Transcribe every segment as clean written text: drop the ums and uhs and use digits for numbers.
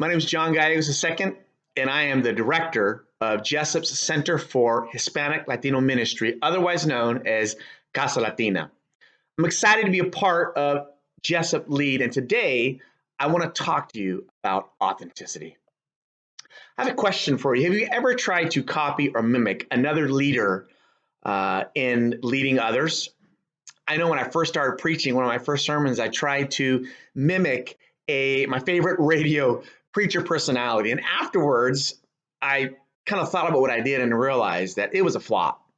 My name is John Gallegos II, and I am the director of Jessup's Center for Hispanic Latino Ministry, otherwise known as Casa Latina. I'm excited to be a part of jessupLEAD, and today I want to talk to you about authenticity. I have a question for you. Have you ever tried to copy or mimic another leader in leading others? I know when I first started preaching, one of my first sermons, I tried to mimic my favorite radio preacher personality. And afterwards, I kind of thought about what I did and realized that it was a flop.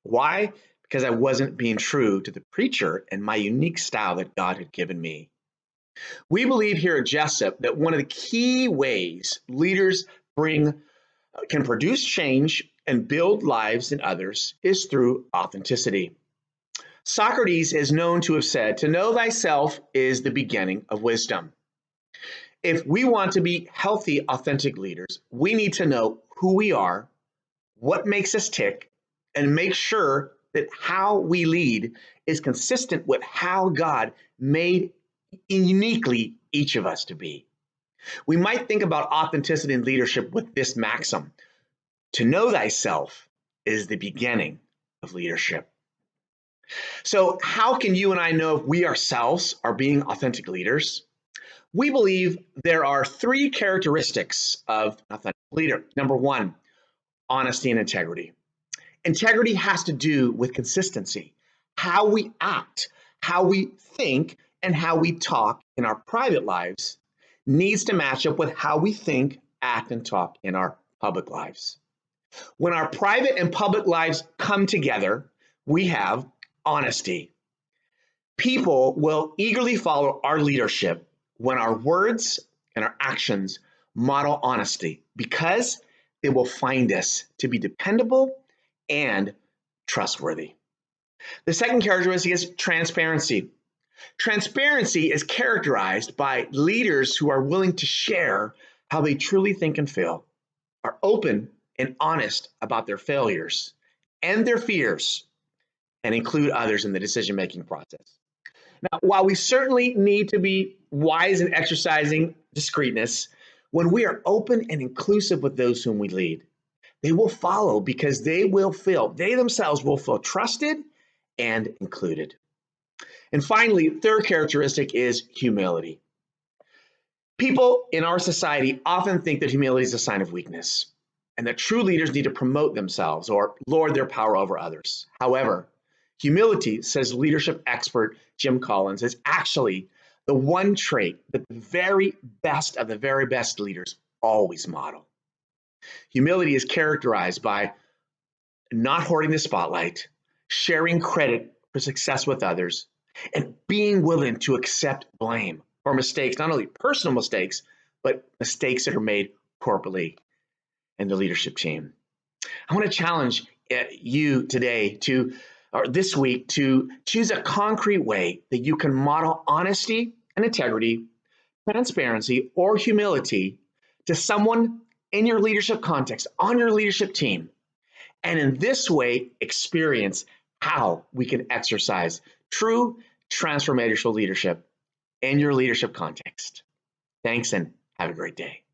Why? Because I wasn't being true to the preacher and my unique style that God had given me. We believe here at Jessup that one of the key ways leaders can produce change and build lives in others is through authenticity. Socrates is known to have said, "To know thyself is the beginning of wisdom." If we want to be healthy, authentic leaders, we need to know who we are, what makes us tick, and make sure that how we lead is consistent with how God made uniquely each of us to be. We might think about authenticity in leadership with this maxim: to know thyself is the beginning of leadership. So how can you and I know if we ourselves are being authentic leaders? We believe there are three characteristics of an authentic leader. Number one, honesty and integrity. Integrity has to do with consistency. How we act, how we think, and how we talk in our private lives needs to match up with how we think, act, and talk in our public lives. When our private and public lives come together, we have honesty. People will eagerly follow our leadership when our words and our actions model honesty, because they will find us to be dependable and trustworthy. The second characteristic is transparency. Transparency is characterized by leaders who are willing to share how they truly think and feel, are open and honest about their failures and their fears, and include others in the decision-making process. Now, while we certainly need to be wise in exercising discreetness, when we are open and inclusive with those whom we lead, they will follow because they themselves will feel trusted and included. And finally, third characteristic is humility. People in our society often think that humility is a sign of weakness and that true leaders need to promote themselves or lord their power over others. However, humility, says leadership expert Jim Collins, is actually the one trait that the very best of the very best leaders always model. Humility is characterized by not hoarding the spotlight, sharing credit for success with others, and being willing to accept blame for mistakes, not only personal mistakes, but mistakes that are made corporately in the leadership team. I want to challenge you today this week to choose a concrete way that you can model honesty and integrity, transparency, or humility to someone in your leadership context, on your leadership team. And in this way, experience how we can exercise true transformational leadership in your leadership context. Thanks, and have a great day.